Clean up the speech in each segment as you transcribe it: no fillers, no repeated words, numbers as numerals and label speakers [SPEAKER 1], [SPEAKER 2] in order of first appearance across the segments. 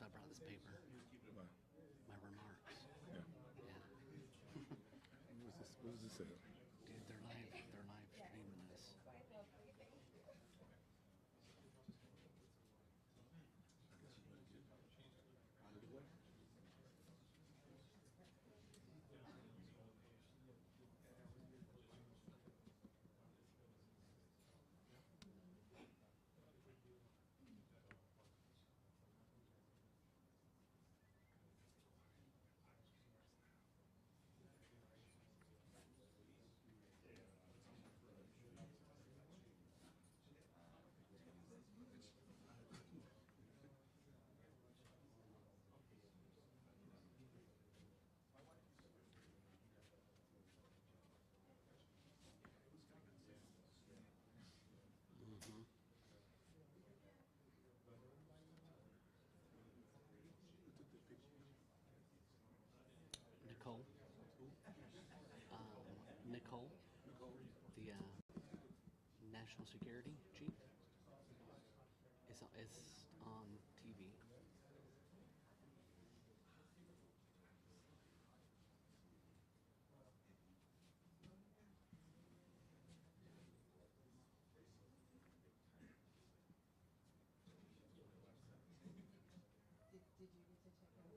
[SPEAKER 1] why I brought this paper.
[SPEAKER 2] Why?
[SPEAKER 1] My remarks.
[SPEAKER 2] Yeah.
[SPEAKER 1] Yeah.
[SPEAKER 2] What does this say?
[SPEAKER 1] Dude, they're live streaming this. Mm-hmm. Nicole. Nicole, the national security chief, is on TV.
[SPEAKER 3] Did you get to check out?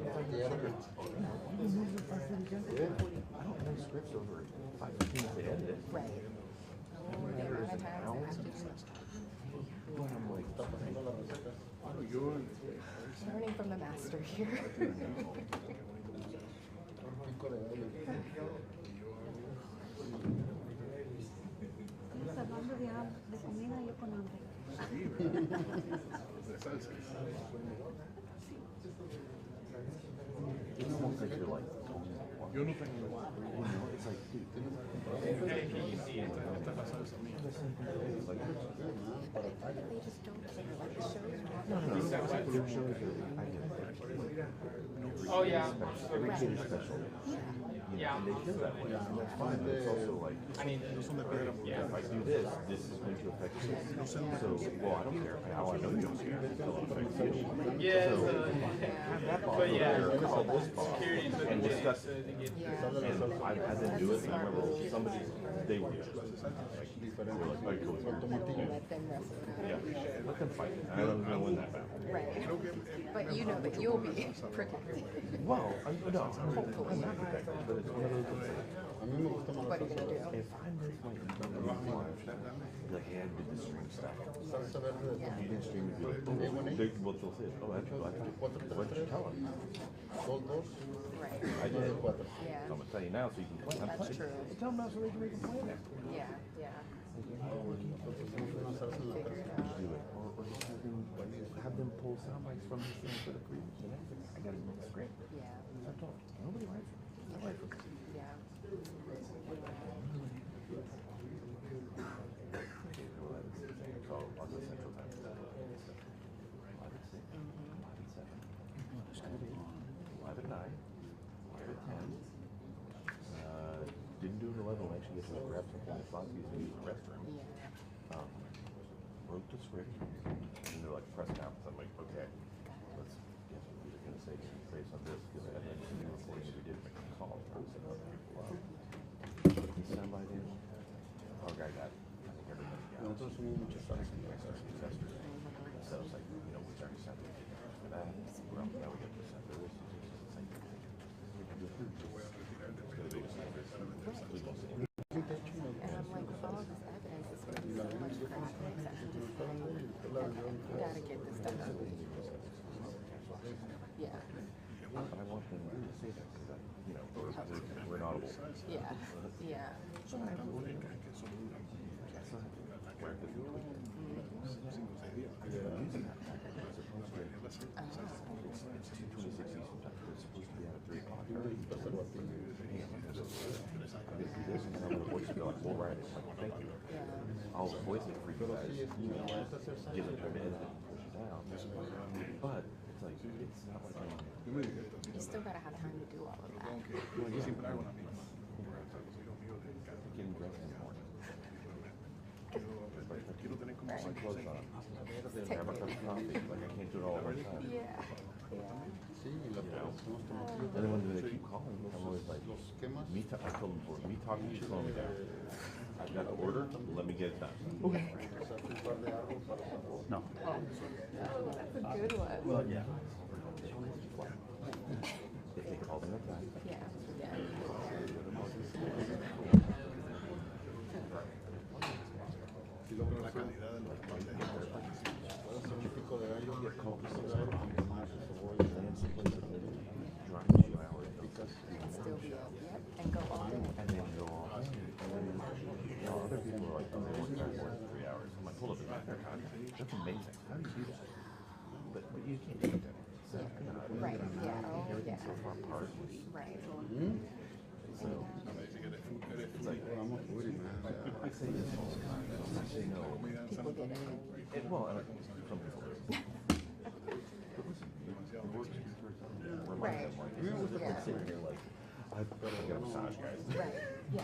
[SPEAKER 4] don't know scripts over 5 minutes to edit it.
[SPEAKER 3] Right. Oh, the amount of times I have to do
[SPEAKER 4] But I'm like,
[SPEAKER 3] learning from the master here.
[SPEAKER 5] Estamos hablando de comida y yo con hambre.
[SPEAKER 2] De salsas.
[SPEAKER 4] it's almost like you're like,
[SPEAKER 2] Yo no tengo.
[SPEAKER 4] it's like, dude,
[SPEAKER 2] Esta es la salsa mía.
[SPEAKER 4] like,
[SPEAKER 3] But I feel like they just don't care. Like the shows
[SPEAKER 4] no, their shows are, I get it.
[SPEAKER 6] Oh, yeah.
[SPEAKER 4] Every kid is special. You know, and they feel that way. And that's fine, but it's also like,
[SPEAKER 6] I mean,
[SPEAKER 4] if I do this, this is going to affect you. So, well, I don't care. How I know you don't care until it affects you.
[SPEAKER 6] yeah,
[SPEAKER 4] So,
[SPEAKER 6] so,
[SPEAKER 4] have that ball
[SPEAKER 6] but yeah,
[SPEAKER 4] or call this ball
[SPEAKER 6] security took
[SPEAKER 4] and
[SPEAKER 6] a
[SPEAKER 4] discuss
[SPEAKER 6] to
[SPEAKER 4] it.
[SPEAKER 6] get
[SPEAKER 4] And I've had them do it, and I remember somebody, they were just like, they were like, "Alright, cool."
[SPEAKER 3] let them wrestle it out.
[SPEAKER 4] Yeah, let them fight. I don't know when that battle.
[SPEAKER 3] Right. But you know that you'll be protected.
[SPEAKER 4] Well, no, I'm not protected, but it's one of those things.
[SPEAKER 3] What are you gonna do?
[SPEAKER 4] If I miss my like, hey, I did the stream stuff. You didn't stream it, be like, oh, what they'll say is, oh, that's what did you tell us?
[SPEAKER 3] Right.
[SPEAKER 4] I did. So
[SPEAKER 3] Yeah.
[SPEAKER 4] I'm gonna tell you now so you can play. I'm
[SPEAKER 3] That's
[SPEAKER 4] playing.
[SPEAKER 3] true.
[SPEAKER 4] Tell them now so they can make a plan after.
[SPEAKER 3] Yeah. Yeah. Figure it out.
[SPEAKER 4] Do it. Or just have them pull sound bites from this thing for the previous and everything. I gotta make a script.
[SPEAKER 3] Yeah.
[SPEAKER 4] I told them, nobody writes for me. I write for me.
[SPEAKER 3] Yeah.
[SPEAKER 4] So I'll go Central Time. 5 at 6, 5 at 7, 5 at 9, 5 at 10. Didn't do an 11 when I actually get to grab something in the slots to use the restroom.
[SPEAKER 3] Yeah.
[SPEAKER 4] Wrote the script, and they're like press conference. I'm like, okay, let's guess what we're gonna say based on this because I had like some new recordings we did make a call. I was like, wow. You sound by then? Our guy got, I think everybody got.
[SPEAKER 2] Nosotros somos muchas salsas.
[SPEAKER 4] So it's like, you know, we already sent it for that. Well, now we get to send this. It's like, we can do it.
[SPEAKER 3] And I'm like, with all this evidence, it's going to be so much crap next time. You gotta get this done. Yeah.
[SPEAKER 4] But I want them to say that because, you know, we're inaudible.
[SPEAKER 3] Yeah. Yeah.
[SPEAKER 4] So I have to look at it. Where did we put it? It's 2:26 Eastern time. It's supposed to be out at 3 o'clock. I'm gonna do this, and then I'm gonna voice it. They're like, we'll write it. I'm like, thank you. I'll voice it for you guys. You know, give it to me and push it down. But it's like, it's not like
[SPEAKER 3] You still gotta have time to do all of that.
[SPEAKER 4] getting dressed in the morning.
[SPEAKER 3] Right.
[SPEAKER 4] My clothes on. Then have a cup of coffee. Like I can't do it all at one time.
[SPEAKER 3] Yeah.
[SPEAKER 4] You know? And then when they keep calling, I'm always like, I told them before, me talking to slowing me down. I've got the order, let me get it done. Okay. No.
[SPEAKER 3] That's a good one.
[SPEAKER 4] Well, yeah. If they call them back.
[SPEAKER 3] Yeah. Yeah.
[SPEAKER 4] You'll get called to 6 o'clock. And then someplace that drives 2 hours.
[SPEAKER 3] And still be up. Yep. And go all day.
[SPEAKER 4] And then go all day. And then, you know, other people are like, oh, they work more than 3 hours. I'm like, hold up, their contract. That's amazing. How do you do that? But you can't do that. So,
[SPEAKER 3] Right. Yeah. Oh,
[SPEAKER 4] everything's
[SPEAKER 3] yeah.
[SPEAKER 4] so far apart.
[SPEAKER 3] Right.
[SPEAKER 4] So, it's like, I say this all the time. I say no.
[SPEAKER 3] People get it.
[SPEAKER 4] Well, and some people do. But listen, the work is remind
[SPEAKER 3] Right.
[SPEAKER 4] them, like, this is like sitting here like, I've got a massage, guys.
[SPEAKER 3] Right. Yeah.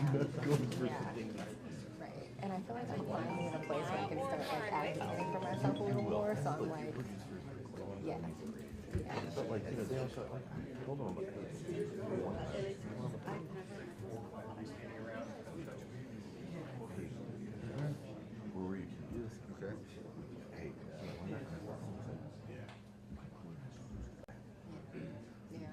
[SPEAKER 3] Yeah. Right. And I feel like I'm finally in a place where I can start like advocating for myself a little more. So I'm like, yeah. Yeah.
[SPEAKER 4] But like, you know, they also like, hold on, but we'll read this.
[SPEAKER 2] Okay.
[SPEAKER 4] Hey,
[SPEAKER 3] Yeah.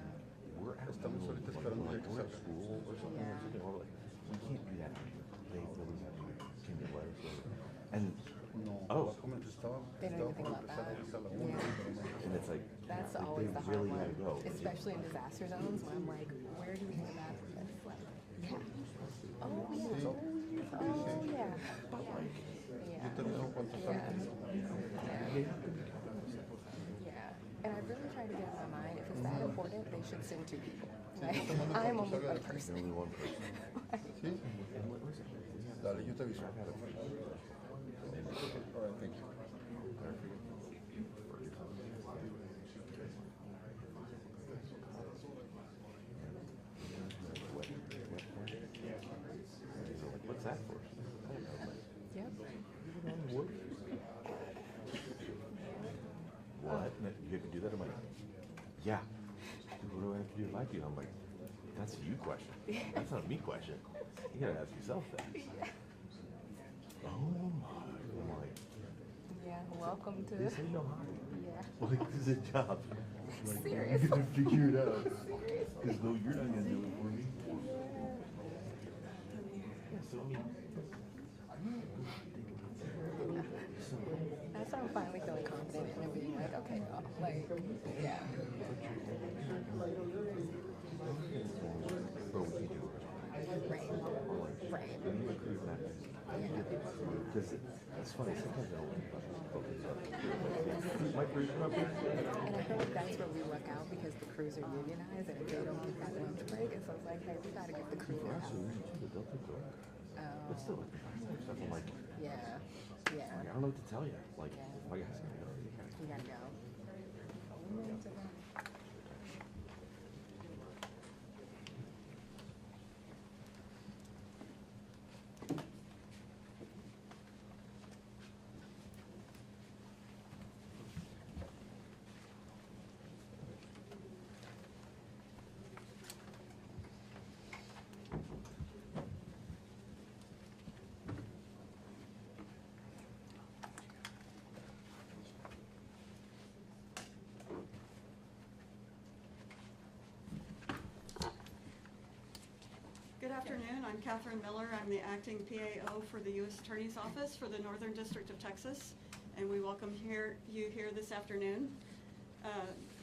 [SPEAKER 4] we're at school or something, or like, we can't do that. They always have to can get letters. And
[SPEAKER 2] No, ¿cómo te estaba?
[SPEAKER 3] They don't even think about that. Yeah.
[SPEAKER 4] and it's like
[SPEAKER 3] That's
[SPEAKER 4] they
[SPEAKER 3] always the hard
[SPEAKER 4] really
[SPEAKER 3] one,
[SPEAKER 4] gotta go.
[SPEAKER 3] especially in disaster zones where I'm like, where do we get the map for this? Like, yeah. Oh, yeah. Oh, yeah.
[SPEAKER 4] But like,
[SPEAKER 3] Yeah.
[SPEAKER 2] Yo te digo cuánto falta.
[SPEAKER 3] Yeah. And I really try to get in my mind, if it's that important, they should send 2 people. Like, I'm only one person.
[SPEAKER 4] only one person.
[SPEAKER 2] ¿Sí?
[SPEAKER 4] And what was it?
[SPEAKER 2] Dale, yo te aviso.
[SPEAKER 4] I've had a few.
[SPEAKER 2] All right, thank you.
[SPEAKER 4] What's that for?
[SPEAKER 3] Yep.
[SPEAKER 4] What? You have to do that? I'm like, yeah. What do I have to do if I do? I'm like, that's a you question. That's not a me question. You gotta ask yourself that. Oh my. I'm like,
[SPEAKER 3] Yeah, welcome to
[SPEAKER 4] this ain't no hobby.
[SPEAKER 3] Yeah.
[SPEAKER 4] Like, this is a job. Like,
[SPEAKER 3] Serious.
[SPEAKER 4] you gotta figure it out. Because no, you're not gonna do it for me. Yeah, so I mean,
[SPEAKER 3] That's why I'm finally feeling confident in it being like, okay, no, like, yeah.
[SPEAKER 4] but we can do it.
[SPEAKER 3] Right. Right.
[SPEAKER 4] Because it's funny, sometimes I don't think about it. My career's not good.
[SPEAKER 3] And I feel like that's where we luck out because the crews are unionized and they don't get that lunch break. And so it's like, hey, we gotta get the crew
[SPEAKER 4] For
[SPEAKER 3] out.
[SPEAKER 4] us, they'll take the work. But still, like, stuff, I'm like,
[SPEAKER 3] Yeah.
[SPEAKER 4] I
[SPEAKER 3] Yeah.
[SPEAKER 4] don't know what to tell you. Like,
[SPEAKER 3] Yeah.
[SPEAKER 4] my guys gotta go.
[SPEAKER 3] You gotta go.
[SPEAKER 6] Good afternoon. I'm Catherine Miller. I'm the acting PAO for the U.S. Attorney's Office for the Northern District of Texas, and we welcome you here this afternoon.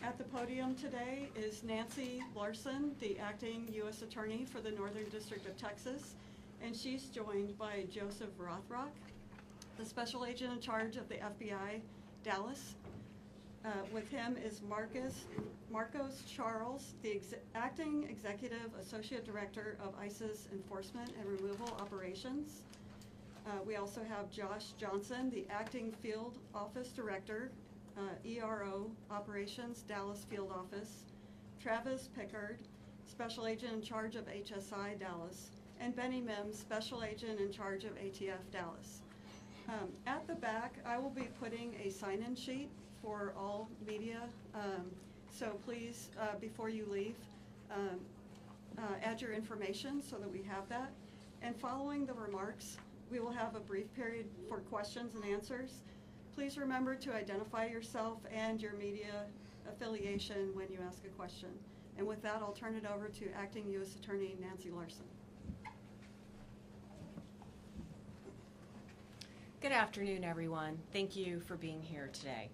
[SPEAKER 6] At the podium today is Nancy Larson, the acting U.S. Attorney for the Northern District of Texas, and she's joined by Joseph Rothrock, the Special Agent in charge of the FBI, Dallas. With him is Marcos Charles, the Acting Executive Associate Director of ICE's Enforcement and Removal Operations. We also have Josh Johnson, the Acting Field Office Director, ERO Operations, Dallas Field Office. Travis Pickard, Special Agent in charge of HSI, Dallas. And Benny Mims, Special Agent in charge of ATF, Dallas. At the back, I will be putting a sign-in sheet for all media, so please, before you leave, add your information so that we have that. And following the remarks, we will have a brief period for questions and answers. Please remember to identify yourself and your media affiliation when you ask a question. And with that, I'll turn it over to Acting U.S. Attorney Nancy Larson.
[SPEAKER 7] Good afternoon, everyone. Thank you for being here today.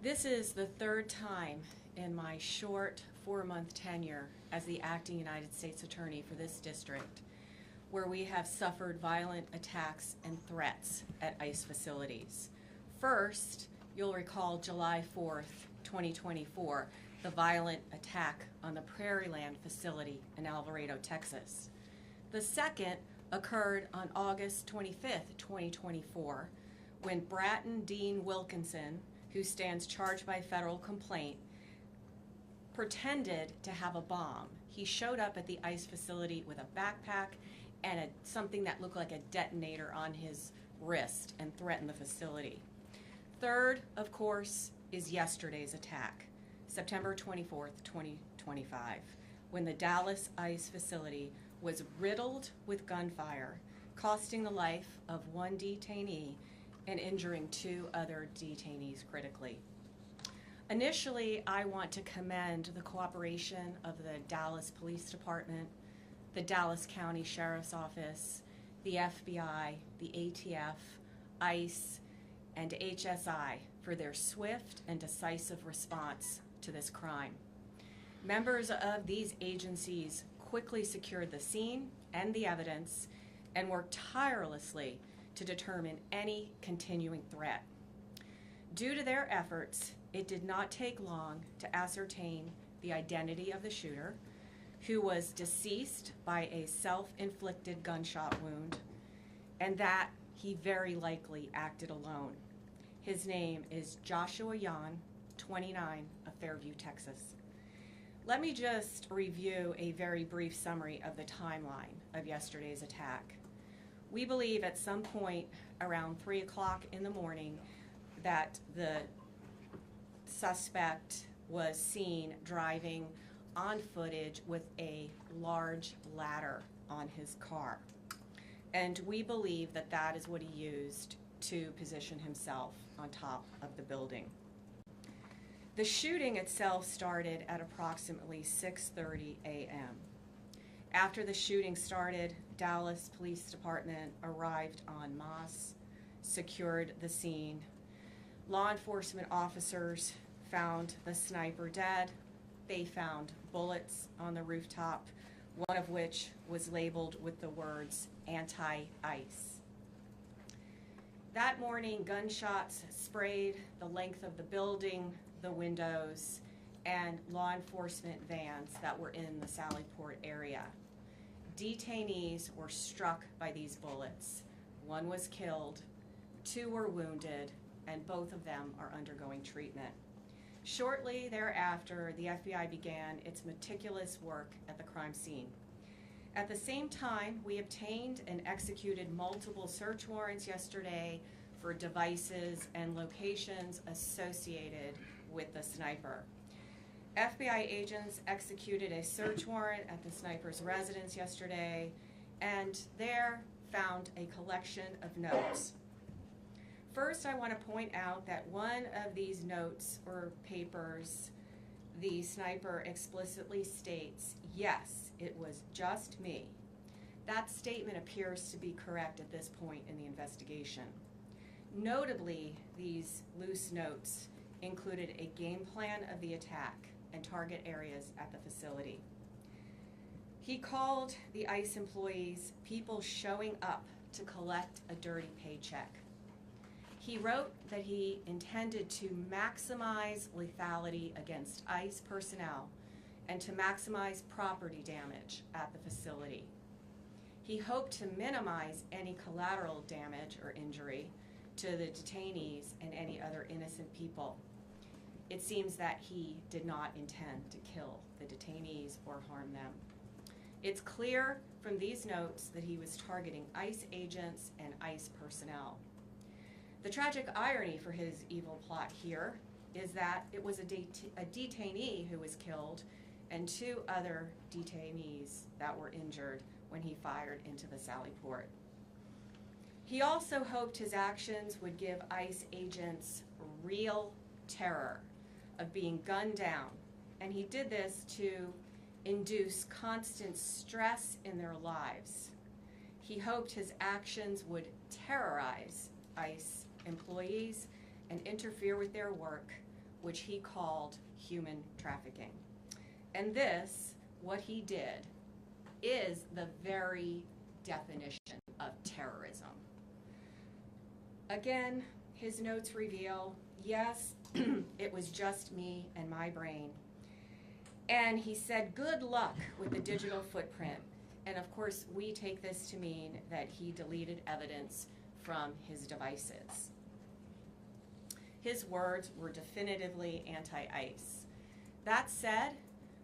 [SPEAKER 7] This is the 3rd time in my short 4-month tenure as the acting United States Attorney for this district where we have suffered violent attacks and threats at ICE facilities. First, you'll recall July 4th, 2024, the violent attack on the Prairie Land facility in Alvarado, Texas. The second occurred on August 25th, 2024, when Bratton Dean Wilkinson, who stands charged by federal complaint, pretended to have a bomb. He showed up at the ICE facility with a backpack and something that looked like a detonator on his wrist and threatened the facility. Third, of course, is yesterday's attack, September 24th, 2025, when the Dallas ICE facility was riddled with gunfire, costing the life of 1 detainee and injuring 2 other detainees critically. Initially, I want to commend the cooperation of the Dallas Police Department, the Dallas County Sheriff's Office, the FBI, the ATF, ICE, and HSI for their swift and decisive response to this crime. Members of these agencies quickly secured the scene and the evidence and worked tirelessly to determine any continuing threat. Due to their efforts, it did not take long to ascertain the identity of the shooter, who was deceased by a self-inflicted gunshot wound, and that he very likely acted alone. His name is Joshua Yan, 29, of Fairview, Texas. Let me just review a very brief summary of the timeline of yesterday's attack. We believe at some point around 3 o'clock in the morning that the suspect was seen driving on footage with a large ladder on his car. And we believe that that is what he used to position himself on top of the building. The shooting itself started at approximately 6:30 a.m. After the shooting started, Dallas Police Department arrived en masse, secured the scene. Law enforcement officers found the sniper dead. They found bullets on the rooftop, one of which was labeled with the words anti-ICE. That morning, gunshots sprayed the length of the building, the windows, and law enforcement vans that were in the Sallyport area. Detainees were struck by these bullets. One was killed, 2 were wounded, and both of them are undergoing treatment. Shortly thereafter, the FBI began its meticulous work at the crime scene. At the same time, we obtained and executed multiple search warrants yesterday for devices and locations associated with the sniper. FBI agents executed a search warrant at the sniper's residence yesterday, and there found a collection of notes. First, I want to point out that one of these notes or papers, the sniper explicitly states, "Yes, it was just me." That statement appears to be correct at this point in the investigation. Notably, these loose notes included a game plan of the attack and target areas at the facility. He called the ICE employees people showing up to collect a dirty paycheck. He wrote that he intended to maximize lethality against ICE personnel and to maximize property damage at the facility. He hoped to minimize any collateral damage or injury to the detainees and any other innocent people. It seems that he did not intend to kill the detainees or harm them. It's clear from these notes that he was targeting ICE agents and ICE personnel. The tragic irony for his evil plot here is that it was a detainee who was killed and 2 other detainees that were injured when he fired into the Sallyport. He also hoped his actions would give ICE agents real terror of being gunned down, and he did this to induce constant stress in their lives. He hoped his actions would terrorize ICE employees and interfere with their work, which he called human trafficking. And this, what he did, is the very definition of terrorism. Again, his notes reveal, yes, it was just me and my brain. And he said, good luck with the digital footprint. And of course, we take this to mean that he deleted evidence from his devices. His words were definitively anti-ICE. That said,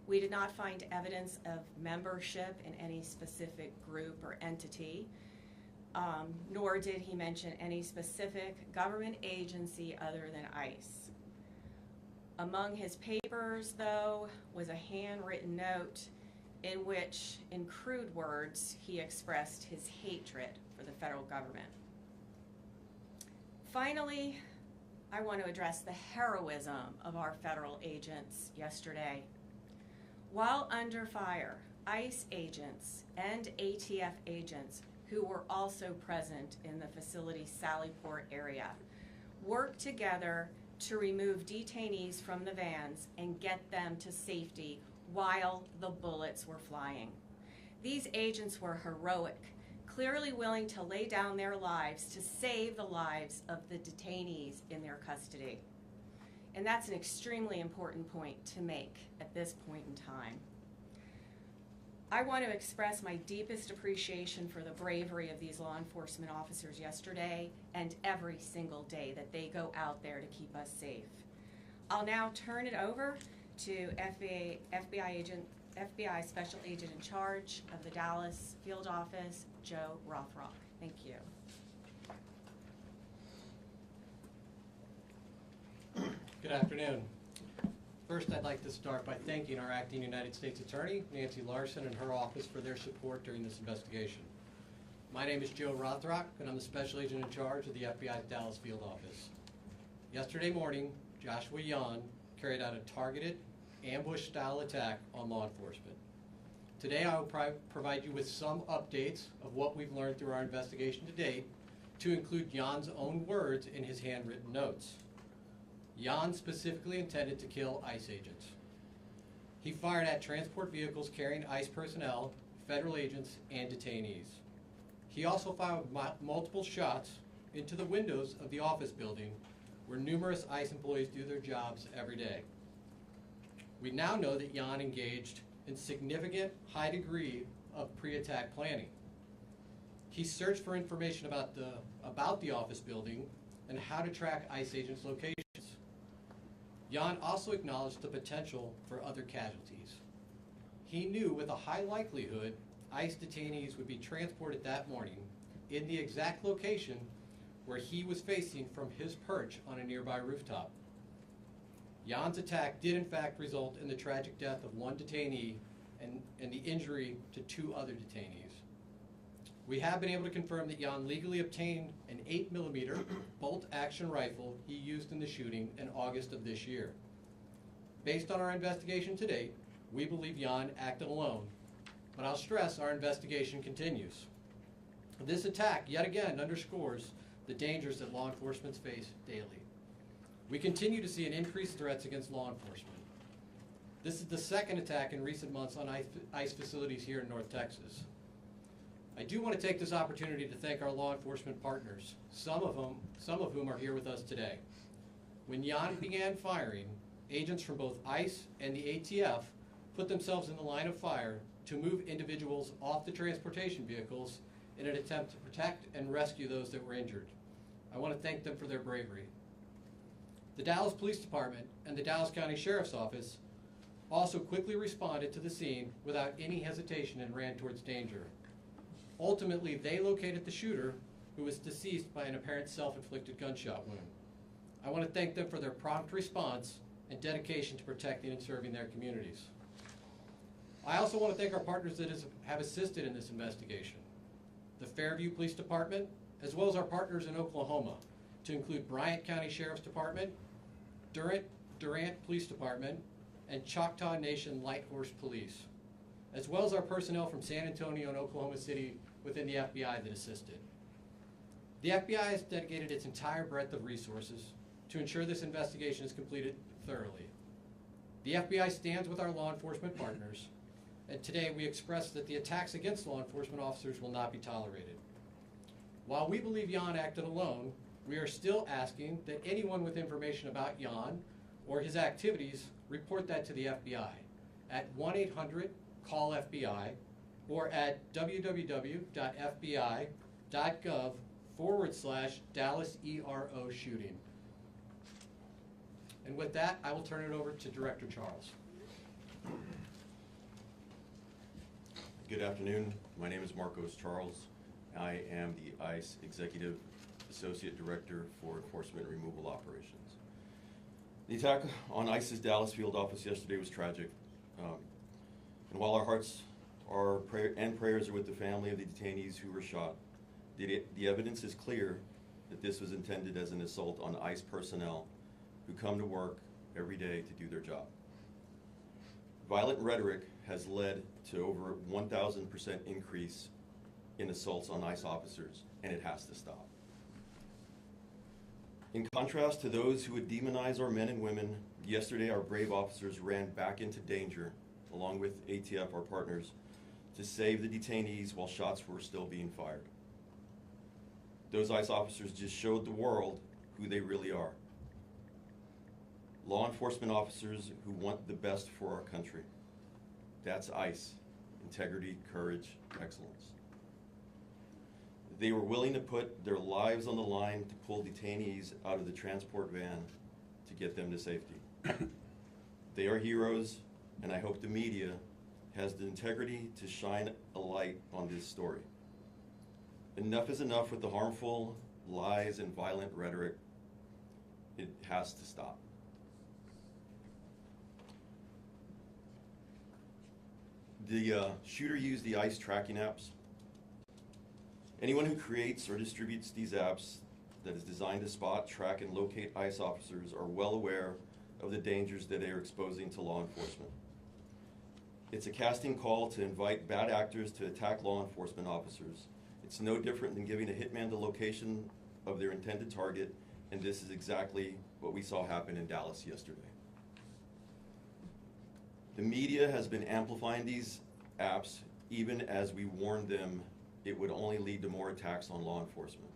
[SPEAKER 7] we did not find evidence of membership in any specific group or entity, nor did he mention any specific government agency other than ICE. Among his papers, though, was a handwritten note in which, in crude words, he expressed his hatred for the federal government. Finally, I want to address the heroism of our federal agents yesterday. While under fire, ICE agents and ATF agents who were also present in the facility's Sallyport area worked together to remove detainees from the vans and get them to safety while the bullets were flying. These agents were heroic, clearly willing to lay down their lives to save the lives of the detainees in their custody. And that's an extremely important point to make at this point in time. I want to express my deepest appreciation for the bravery of these law enforcement officers yesterday and every single day that they go out there to keep us safe. I'll now turn it over to FBI Special Agent in charge of the Dallas Field Office, Joe Rothrock. Thank you.
[SPEAKER 8] Good afternoon. First, I'd like to start by thanking our acting United States Attorney, Nancy Larson, and her office for their support during this investigation. My name is Joe Rothrock, and I'm the Special Agent in charge of the FBI's Dallas Field Office. Yesterday morning, Joshua Yan carried out a targeted, ambush-style attack on law enforcement. Today, I will provide you with some updates of what we've learned through our investigation to date, to include Yan's own words in his handwritten notes. Yan specifically intended to kill ICE agents. He fired at transport vehicles carrying ICE personnel, federal agents, and detainees. He also fired multiple shots into the windows of the office building where numerous ICE employees do their jobs every day. We now know that Yan engaged in significant high degree of pre-attack planning. He searched for information about the office building and how to track ICE agents' locations. Yan also acknowledged the potential for other casualties. He knew with a high likelihood ICE detainees would be transported that morning in the exact location where he was facing from his perch on a nearby rooftop. Yan's attack did in fact result in the tragic death of one detainee and the injury to 2 other detainees. We have been able to confirm that Yan legally obtained an 8mm bolt-action rifle he used in the shooting in August of this year. Based on our investigation to date, we believe Yan acted alone, but I'll stress our investigation continues. This attack yet again underscores the dangers that law enforcement face daily. We continue to see an increased threats against law enforcement. This is the second attack in recent months on ICE facilities here in North Texas. I do want to take this opportunity to thank our law enforcement partners, some of whom are here with us today. When Yan began firing, agents from both ICE and the ATF put themselves in the line of fire to move individuals off the transportation vehicles in an attempt to protect and rescue those that were injured. I want to thank them for their bravery. The Dallas Police Department and the Dallas County Sheriff's Office also quickly responded to the scene without any hesitation and ran towards danger. Ultimately, they located the shooter, who was deceased by an apparent self-inflicted gunshot wound. I want to thank them for their prompt response and dedication to protecting and serving their communities. I also want to thank our partners that have assisted in this investigation. The Fairview Police Department, as well as our partners in Oklahoma, to include Bryant County Sheriff's Department, Durant Police Department, and Choctaw Nation Light Horse Police, as well as our personnel from San Antonio and Oklahoma City within the FBI that assisted. The FBI has dedicated its entire breadth of resources to ensure this investigation is completed thoroughly. The FBI stands with our law enforcement partners, and today we express that the attacks against law enforcement officers will not be tolerated. While we believe Yan acted alone, we are still asking that anyone with information about Yan or his activities report that to the FBI at 1-800-CALL-FBI or at www.fbi.gov/Dallas ERO shooting. And with that, I will turn it over to Director Charles.
[SPEAKER 4] Good afternoon. My name is Marcos Charles. I am the ICE Executive Associate Director for Enforcement and Removal Operations. The attack on ICE's Dallas field office yesterday was tragic. And while our hearts and prayers are with the family of the detainees who were shot, the evidence is clear
[SPEAKER 9] that this was intended as an assault on ICE personnel who come to work every day to do their job. Violent rhetoric has led to over 1,000% increase in assaults on ICE officers, and it has to stop. In contrast to those who would demonize our men and women, yesterday our brave officers ran back into danger, along with ATF, our partners, to save the detainees while shots were still being fired. Those ICE officers just showed the world who they really are. Law enforcement officers who want the best for our country. That's ICE. Integrity, courage, excellence. They were willing to put their lives on the line to pull detainees out of the transport van to get them to safety. They are heroes, and I hope the media has the integrity to shine a light on this story. Enough is enough with the harmful lies and violent rhetoric. It has to stop. The shooter used the ICE tracking apps. Anyone who creates or distributes these apps that is designed to spot, track, and locate ICE officers are well aware of the dangers that they are exposing to law enforcement. It's a casting call to invite bad actors to attack law enforcement officers. It's no different than giving a hitman the location of their intended target, and this is exactly what we saw happen in Dallas yesterday. The media has been amplifying these apps even as we warned them it would only lead to more attacks on law enforcement.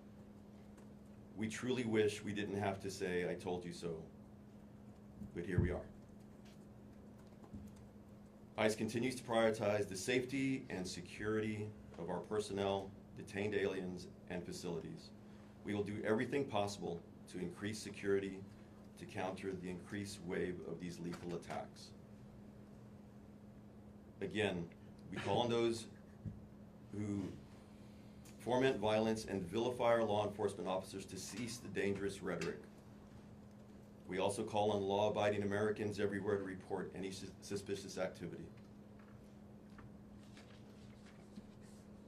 [SPEAKER 9] We truly wish we didn't have to say, "I told you so," but here we are. ICE continues to prioritize the safety and security of our personnel, detained aliens, and facilities. We will do everything possible to increase security to counter the increased wave of these lethal attacks. Again, we call on those who foment violence and vilify our law enforcement officers to cease the dangerous rhetoric. We also call on law-abiding Americans everywhere to report any suspicious activity.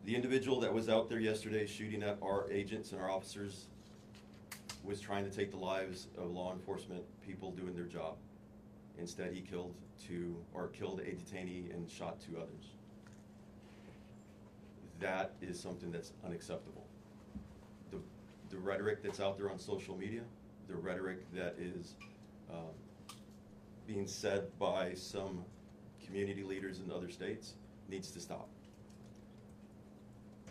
[SPEAKER 9] The individual that was out there yesterday shooting at our agents and our officers was trying to take the lives of law enforcement people doing their job. Instead, he killed a detainee and shot 2 others. That is something that's unacceptable. The rhetoric that's out there on social media, the rhetoric that is being said by some community leaders in other states needs to stop.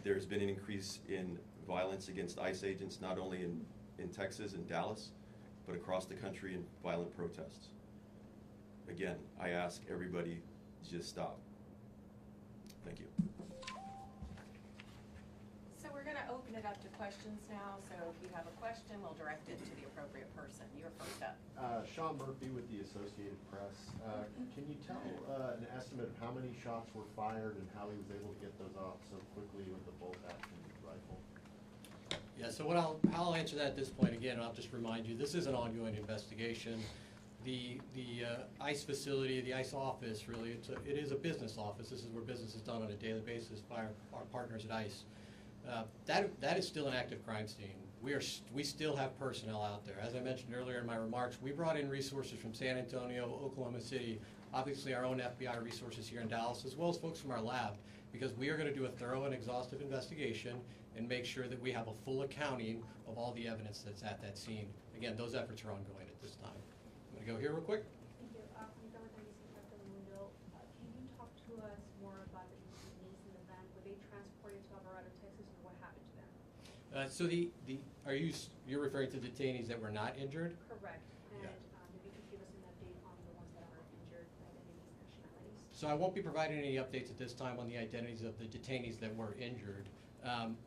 [SPEAKER 9] There's been an increase in violence against ICE agents, not only in Texas and Dallas, but across the country in violent protests. Again, I ask everybody, just stop. Thank you.
[SPEAKER 7] So we're going to open it up to questions now. So if you have a question, we'll direct it to the appropriate person. You're first up.
[SPEAKER 10] Sean Murphy with the Associated Press. Can you tell an estimate of how many shots were fired and how he was able to get those off so quickly with the bolt-action rifle?
[SPEAKER 8] Yeah, so I'll answer that at this point. Again, I'll just remind you, this is an ongoing investigation. The ICE facility, the ICE office, really, it is a business office. This is where business is done on a daily basis by our partners at ICE. That is still an active crime scene. We still have personnel out there. As I mentioned earlier in my remarks, we brought in resources from San Antonio, Oklahoma City, obviously our own FBI resources here in Dallas, as well as folks from our lab, because we are going to do a thorough and exhaustive investigation and make sure that we have a full accounting of all the evidence that's at that scene. Again, those efforts are ongoing at this time. I'm going to go here real quick.
[SPEAKER 5] Thank you. Can you talk to us more about the detainees in the van? Were they transported to Alvarado, Texas, or what happened to them?
[SPEAKER 8] So you're referring to detainees that were not injured?
[SPEAKER 5] Correct. And
[SPEAKER 8] Yeah.
[SPEAKER 5] maybe you could give us an update on the ones that are injured, identities, nationalities.
[SPEAKER 8] So I won't be providing any updates at this time on the identities of the detainees that were injured.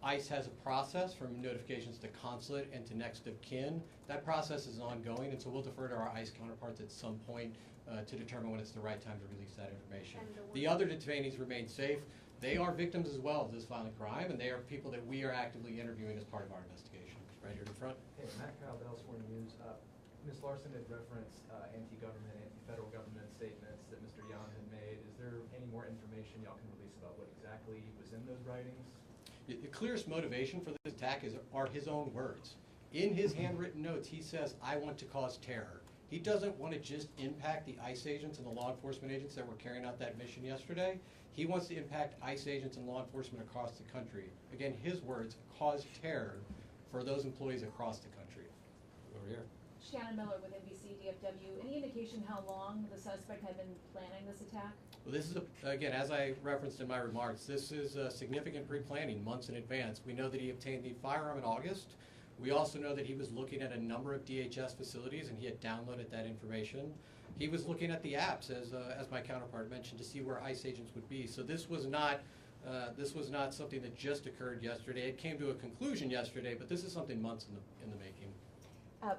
[SPEAKER 8] ICE has a process from notifications to consulate and to next of kin. That process is ongoing, and so we'll defer to our ICE counterparts at some point to determine when it's the right time to release that information. The other detainees remain safe. They are victims as well of this violent crime, and they are people that we are actively interviewing as part of our investigation. Right here in front.
[SPEAKER 11] Hey, Matt Kyle, Dallas Morning News. Ms. Larson had referenced anti-government, anti-federal government statements that Mr. Yan had made. Is there any more information y'all can release about what exactly was in those writings?
[SPEAKER 8] The clearest motivation for this attack are his own words. In his handwritten notes, he says, "I want to cause terror." He doesn't want to just impact the ICE agents and the law enforcement agents that were carrying out that mission yesterday. He wants to impact ICE agents and law enforcement across the country. Again, his words, cause terror for those employees across the country. Over here.
[SPEAKER 12] Shannon Miller with NBC DFW. Any indication how long the suspect had been planning this attack?
[SPEAKER 8] Well, this is, again, as I referenced in my remarks, this is significant pre-planning months in advance. We know that he obtained the firearm in August. We also know that he was looking at a number of DHS facilities and he had downloaded that information. He was looking at the apps, as my counterpart mentioned, to see where ICE agents would be. So this was not something that just occurred yesterday. It came to a conclusion yesterday, but this is something months in the making.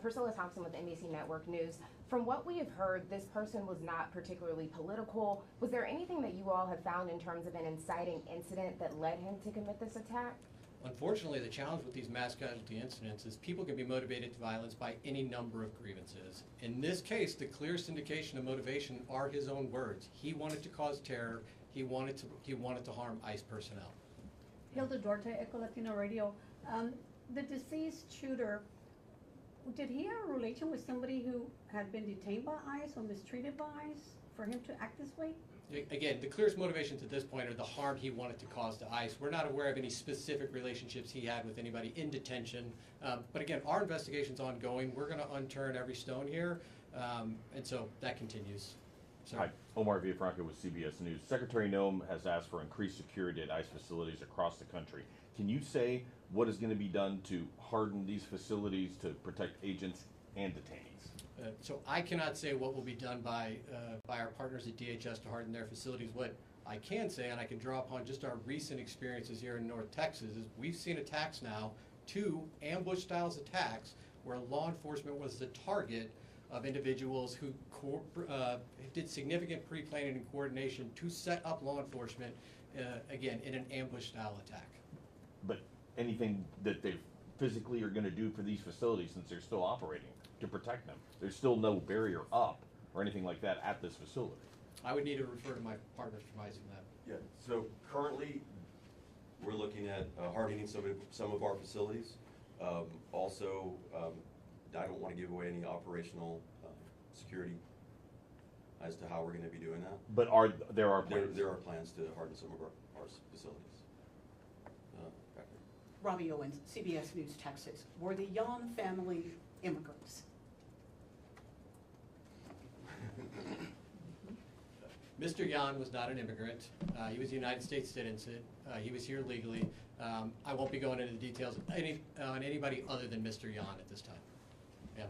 [SPEAKER 3] Priscilla Thompson with NBC Network News. From what we have heard, this person was not particularly political. Was there anything that you all have found in terms of an inciting incident that led him to commit this attack?
[SPEAKER 8] Unfortunately, the challenge with these mass casualty incidents is people can be motivated to violence by any number of grievances. In this case, the clearest indication of motivation are his own words. He wanted to cause terror. He wanted to harm ICE personnel.
[SPEAKER 13] Hilda Duarte, Echo Latino Radio. The deceased shooter, did he have a relation with somebody who had been detained by ICE or mistreated by ICE for him to act this way?
[SPEAKER 8] Again, the clearest motivations at this point are the harm he wanted to cause to ICE. We're not aware of any specific relationships he had with anybody in detention. But again, our investigation's ongoing. We're going to unturn every stone here, and so that continues. Sir.
[SPEAKER 4] Hi, Omar Villafranca with CBS News. Secretary Noem has asked for increased security at ICE facilities across the country. Can you say what is going to be done to harden these facilities to protect agents and detainees?
[SPEAKER 8] So I cannot say what will be done by our partners at DHS to harden their facilities. What I can say, and I can draw upon just our recent experiences here in North Texas, is we've seen attacks now, 2 ambush-style attacks, where law enforcement was the target of individuals who did significant pre-planning and coordination to set up law enforcement, again, in an ambush-style attack.
[SPEAKER 4] But anything that they physically are going to do for these facilities, since they're still operating, to protect them? There's still no barrier up or anything like that at this facility.
[SPEAKER 8] I would need to refer to my partners providing that.
[SPEAKER 9] Yeah, so currently, we're looking at hardening some of our facilities. Also, I don't want to give away any operational security as to how we're going to be doing that.
[SPEAKER 4] But there are plans?
[SPEAKER 9] There are plans to harden some of our facilities. Back there.
[SPEAKER 14] Robbie Owens, CBS News, Texas. Were the Yon family immigrants?
[SPEAKER 8] Mr. Yan was not an immigrant. He was a United States citizen. He was here legally. I won't be going into the details on anybody other than Mr. Yan at this time. Yeah.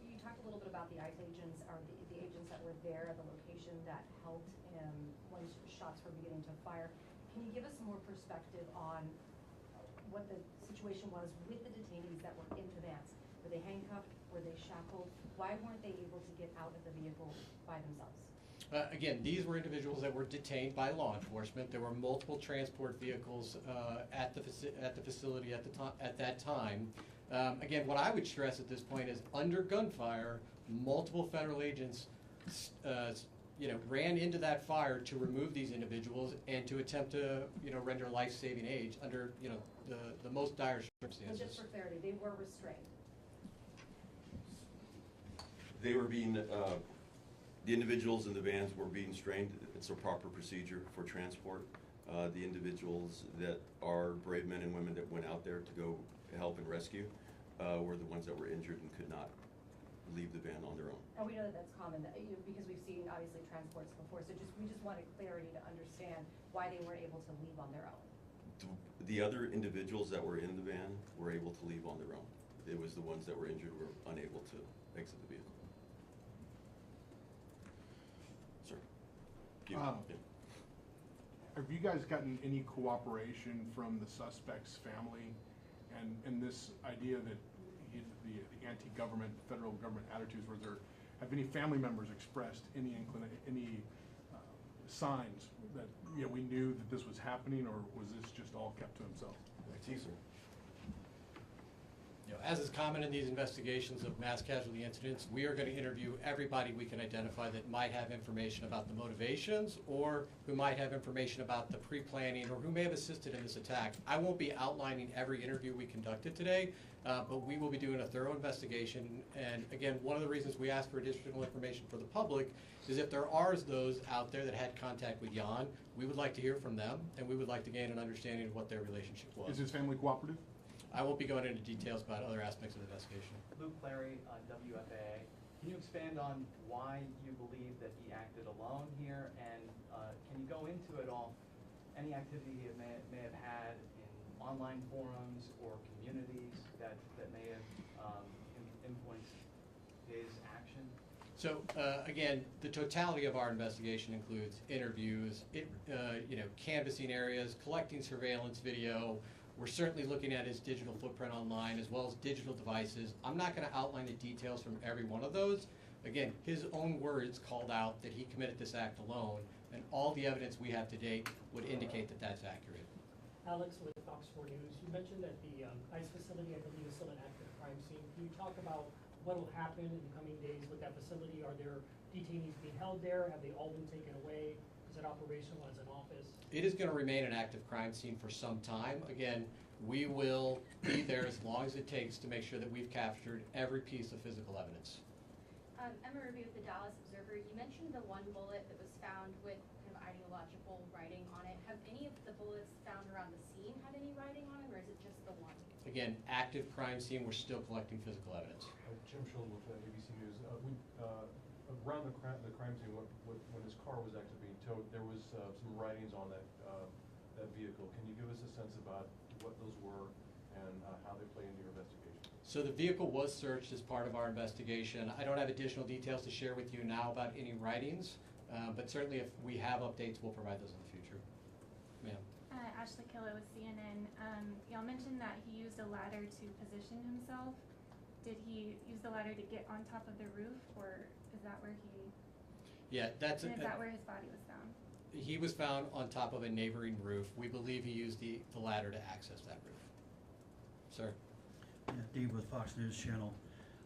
[SPEAKER 15] You talked a little bit about the ICE agents, or the agents that were there at the location that helped when shots were beginning to fire. Can you give us some more perspective on what the situation was with the detainees that were in the vans? Were they handcuffed? Were they shackled? Why weren't they able to get out of the vehicle by themselves?
[SPEAKER 8] Again, these were individuals that were detained by law enforcement. There were multiple transport vehicles at the facility at that time. Again, what I would stress at this point is, under gunfire, multiple federal agents, ran into that fire to remove these individuals and to attempt to, render life-saving aid under, the most dire circumstances.
[SPEAKER 15] So just for clarity, they were restrained.
[SPEAKER 9] They were being, the individuals in the vans were being restrained. It's a proper procedure for transport. The individuals that are brave men and women that went out there to go help and rescue were the ones that were injured and could not leave the van on their own.
[SPEAKER 15] And we know that that's common, because we've seen, obviously, transports before, so we just wanted clarity to understand why they weren't able to leave on their own.
[SPEAKER 9] The other individuals that were in the van were able to leave on their own. It was the ones that were injured were unable to exit the vehicle. Sir? Yeah.
[SPEAKER 16] Have you guys gotten any cooperation from the suspect's family and this idea that the anti-government, federal government attitudes, have any family members expressed any signs that we knew that this was happening, or was this just all kept to himself?
[SPEAKER 9] Teaser.
[SPEAKER 8] As is common in these investigations of mass casualty incidents, we are going to interview everybody we can identify that might have information about the motivations or who might have information about the pre-planning or who may have assisted in this attack. I won't be outlining every interview we conducted today, but we will be doing a thorough investigation. And again, one of the reasons we ask for additional information for the public is if there are those out there that had contact with Jan, we would like to hear from them, and we would like to gain an understanding of what their relationship was.
[SPEAKER 16] Is his family cooperative?
[SPEAKER 8] I won't be going into details about other aspects of the investigation.
[SPEAKER 11] Luke Clary, WFAA. Can you expand on why you believe that he acted alone here, and can you go into it all, any activity he may have had in online forums or communities that may have influenced his action?
[SPEAKER 8] So again, the totality of our investigation includes interviews, canvassing areas, collecting surveillance video. We're certainly looking at his digital footprint online as well as digital devices. I'm not going to outline the details from every one of those. Again, his own words called out that he committed this act alone, and all the evidence we have to date would indicate that that's accurate.
[SPEAKER 17] Alex with Fox 4 News. You mentioned that the ICE facility, I believe, is still an active crime scene. Can you talk about what will happen in the coming days with that facility? Are there detainees being held there? Have they all been taken away? Is it operational as an office?
[SPEAKER 8] It is going to remain an active crime scene for some time. Again, we will be there as long as it takes to make sure that we've captured every piece of physical evidence.
[SPEAKER 5] Emma Ruby with the Dallas Observer. You mentioned the one bullet that was found with kind of ideological writing on it. Have any of the bullets found around the scene had any writing on them, or is it just the one?
[SPEAKER 8] Again, active crime scene, we're still collecting physical evidence.
[SPEAKER 18] Jim Schultz with ABC News. Around the crime scene, when his car was actually being towed, there was some writings on that vehicle. Can you give us a sense about what those were and how they play into your investigation?
[SPEAKER 8] So the vehicle was searched as part of our investigation. I don't have additional details to share with you now about any writings, but certainly if we have updates, we'll provide those in the future. Ma'am.
[SPEAKER 19] Ashley Killer with CNN. Y'all mentioned that he used a ladder to position himself. Did he use the ladder to get on top of the roof, or is that where he?
[SPEAKER 8] Yeah,
[SPEAKER 19] is that where his body was found?
[SPEAKER 8] He was found on top of a neighboring roof. We believe he used the ladder to access that roof. Sir.
[SPEAKER 20] Yeah, Dave with Fox News Channel.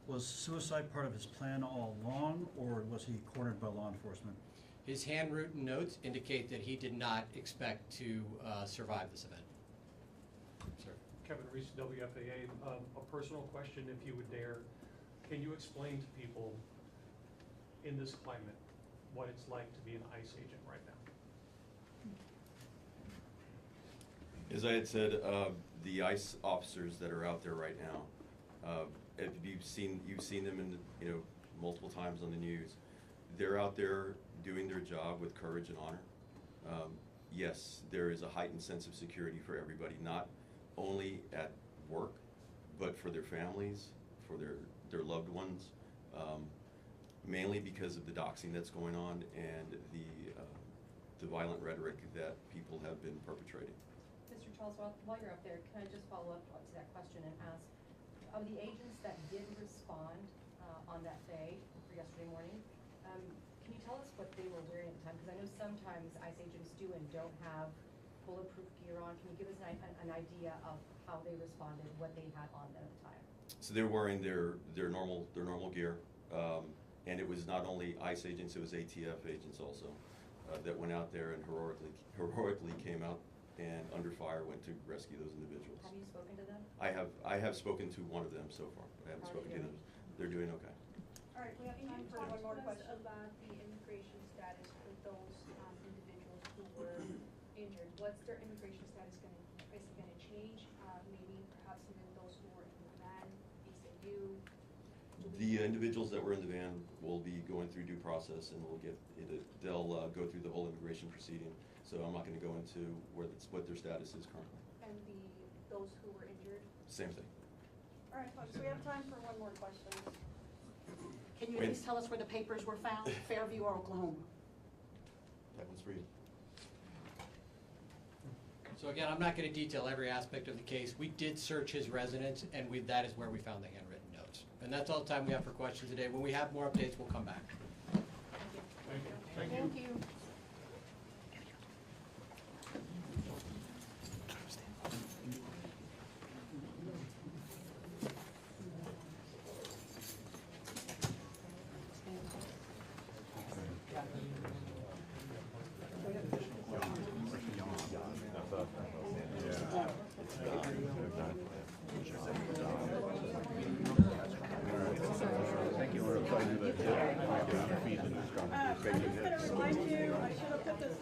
[SPEAKER 20] Was suicide part of his plan all along, or was he cornered by law enforcement?
[SPEAKER 8] His handwritten notes indicate that he did not expect to survive this event. Sir.
[SPEAKER 21] Kevin Reese, WFAA. A personal question, if you would dare. Can you explain to people in this climate what it's like to be an ICE agent right now?
[SPEAKER 9] As I had said, the ICE officers that are out there right now, if you've seen them in multiple times on the news. They're out there doing their job with courage and honor. Yes, there is a heightened sense of security for everybody, not only at work, but for their families, for their loved ones, mainly because of the doxing that's going on and the violent rhetoric that people have been perpetrating.
[SPEAKER 15] Mr. Charles, while you're up there, can I just follow up to that question and ask, of the agents that did respond on that day, or yesterday morning, can you tell us what they were wearing at the time? Because I know sometimes ICE agents do and don't have bulletproof gear on. Can you give us an idea of how they responded, what they had on them at the time?
[SPEAKER 9] So they were wearing their normal gear, and it was not only ICE agents, it was ATF agents also that went out there and heroically came out and under fire went to rescue those individuals.
[SPEAKER 15] Have you spoken to them?
[SPEAKER 9] I have spoken to one of them so far. I haven't spoken to them. They're doing okay.
[SPEAKER 5] All right, we have time for one more question. About the immigration status for those individuals who were injured. What's their immigration status going to change? Maybe perhaps even those who were in the van, ACU.
[SPEAKER 9] The individuals that were in the van will be going through due process, and they'll go through the whole immigration proceeding. So I'm not going to go into what their status is currently.
[SPEAKER 5] And those who were injured?
[SPEAKER 9] Same thing.
[SPEAKER 6] All right, folks, we have time for one more question.
[SPEAKER 14] Can you at least tell us where the papers were found, Fairview or Oklahoma?
[SPEAKER 9] That one's for you.
[SPEAKER 8] So again, I'm not going to detail every aspect of the case. We did search his residence, and that is where we found the handwritten notes. And that's all the time we have for questions today. When we have more updates, we'll come back.
[SPEAKER 16] Thank you.
[SPEAKER 3] Thank you.
[SPEAKER 2] Thank you.
[SPEAKER 6] I was just gonna remind you, I should have put this